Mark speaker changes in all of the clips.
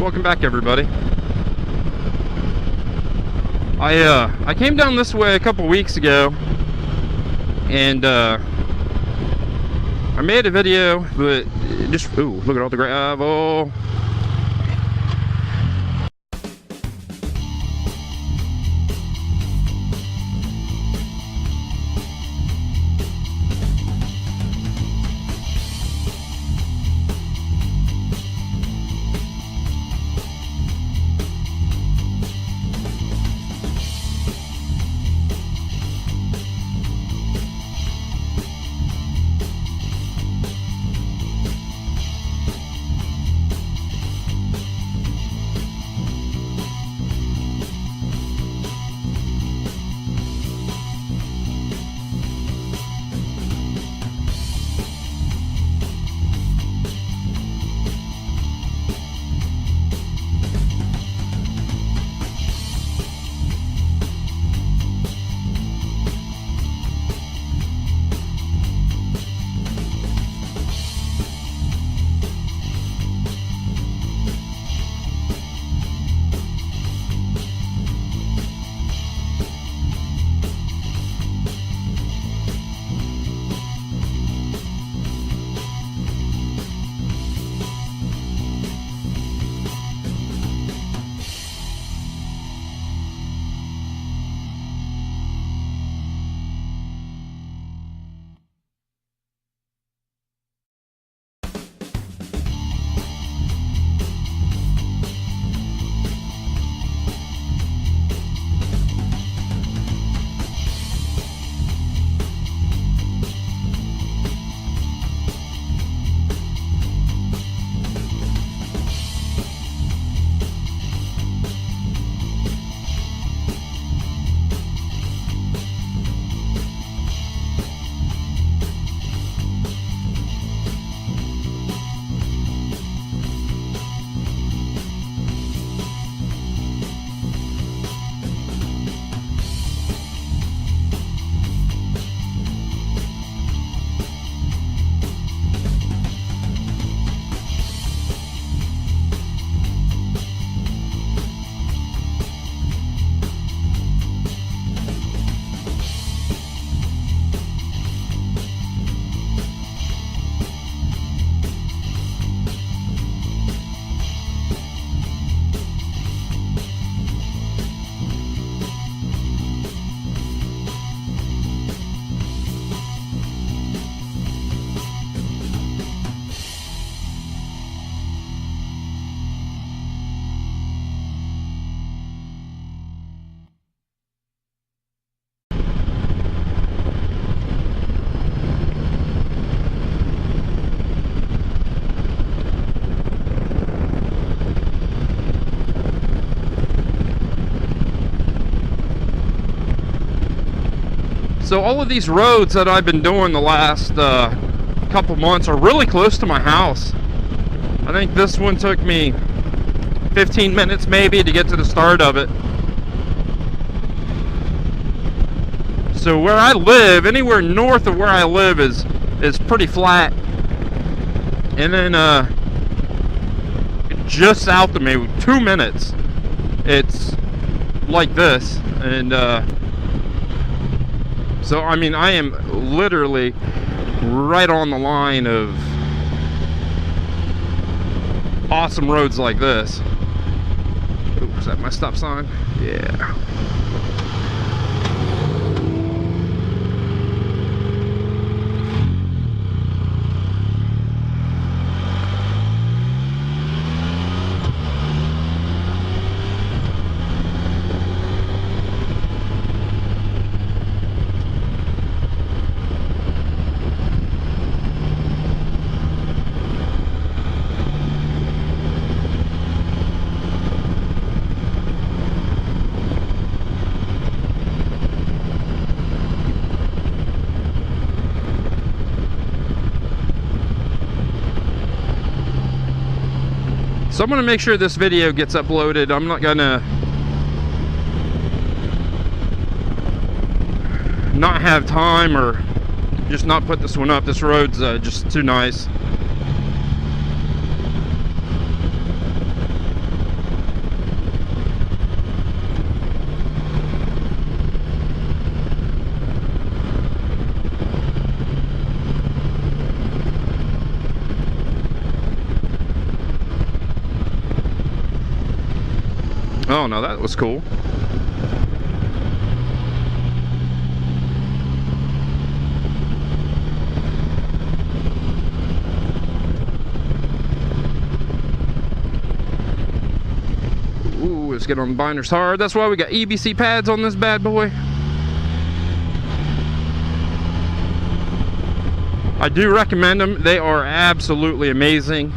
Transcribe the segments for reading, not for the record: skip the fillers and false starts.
Speaker 1: Welcome back, everybody. I came down this way a couple weeks ago, and I made a video, but just look at all the gravel. So all of these roads that I've been doing the last couple months are really close to my house. I think this one took me 15 minutes maybe to get to the start of it. So where I live, anywhere north of where I live is pretty flat. And then just south of me, 2 minutes, it's like this. And so, I mean, I am literally right on the line of awesome roads like this. Ooh, is that my stop sign? Yeah. So I'm going to make sure this video gets uploaded. I'm not going to not have time or just not put this one up. This road's just too nice. Oh no, that was cool. Ooh, let's get on the binders hard. That's why we got EBC pads on this bad boy. I do recommend them. They are absolutely amazing.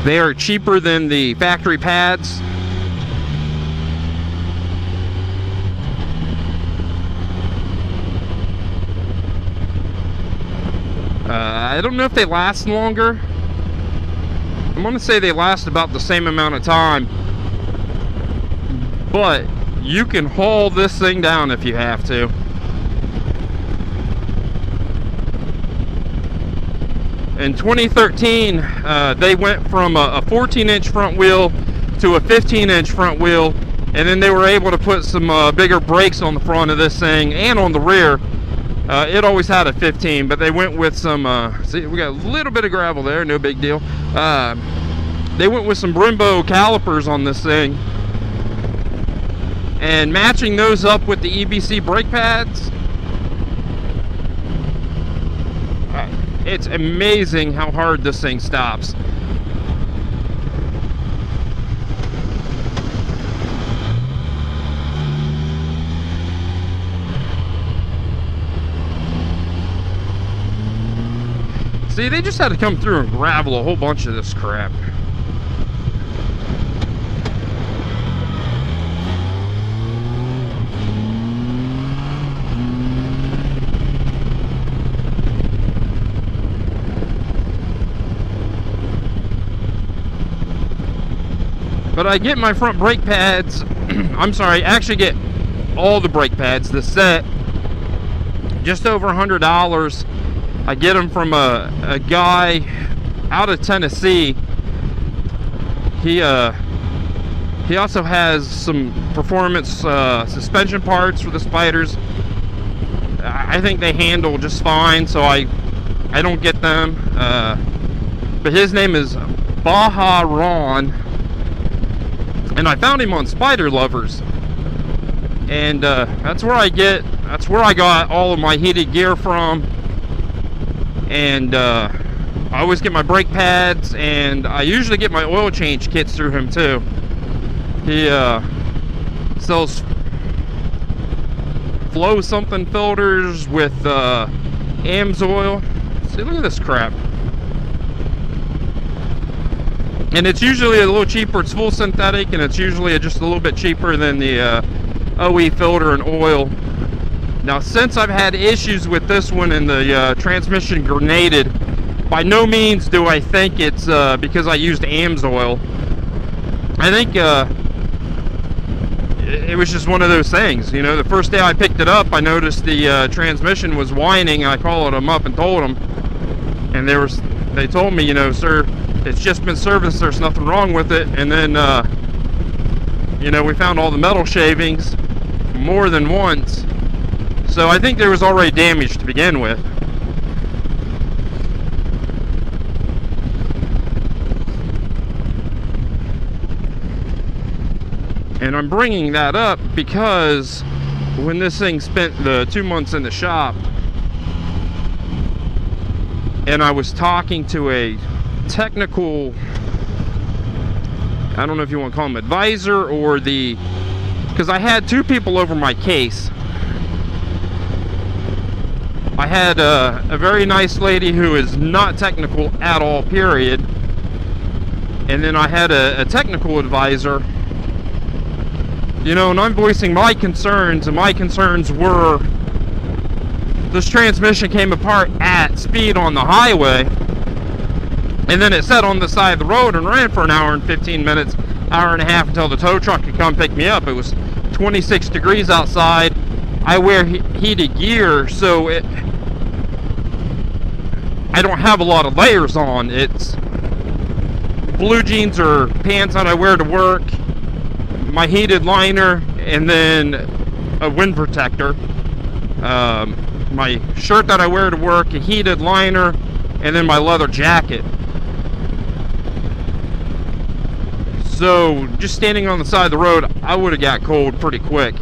Speaker 1: They are cheaper than the factory pads. I don't know if they last longer. I'm gonna say they last about the same amount of time, but you can haul this thing down if you have to. In 2013, they went from a 14-inch front wheel to a 15-inch front wheel, and then they were able to put some bigger brakes on the front of this thing and on the rear. It always had a 15, but they went with some, see, we got a little bit of gravel there, no big deal. They went with some Brembo calipers on this thing, and matching those up with the EBC brake pads, it's amazing how hard this thing stops. See, they just had to come through and gravel a whole bunch of this crap. But I get my front brake pads, I'm sorry, I actually get all the brake pads, the set, just over $100. I get them from a guy out of Tennessee. He also has some performance suspension parts for the Spyders. I think they handle just fine, so I don't get them. But his name is Baja Ron, and I found him on Spider Lovers, and that's where I got all of my heated gear from. And I always get my brake pads, and I usually get my oil change kits through him too. He sells flow something filters with AMSOIL. See, look at this crap. And it's usually a little cheaper. It's full synthetic, and it's usually just a little bit cheaper than the OE filter and oil. Now, since I've had issues with this one and the transmission grenaded, by no means do I think it's because I used AMSOIL. I think it was just one of those things. You know, the first day I picked it up, I noticed the transmission was whining. I called them up and told them, and they told me, you know, sir, it's just been serviced, there's nothing wrong with it. And then you know, we found all the metal shavings more than once. So I think there was already damage to begin with. And I'm bringing that up because when this thing spent the 2 months in the shop, and I was talking to a technical, I don't know if you want to call him advisor or because I had two people over my case. I had a very nice lady who is not technical at all, period. And then I had a technical advisor. You know, and I'm voicing my concerns, and my concerns were this transmission came apart at speed on the highway, and then it sat on the side of the road and ran for an hour and 15 minutes, hour and a half until the tow truck could come pick me up. It was 26 degrees outside. I wear heated gear, so I don't have a lot of layers on. It's blue jeans or pants that I wear to work, my heated liner, and then a wind protector. My shirt that I wear to work, a heated liner, and then my leather jacket. So just standing on the side of the road, I would have got cold pretty quick.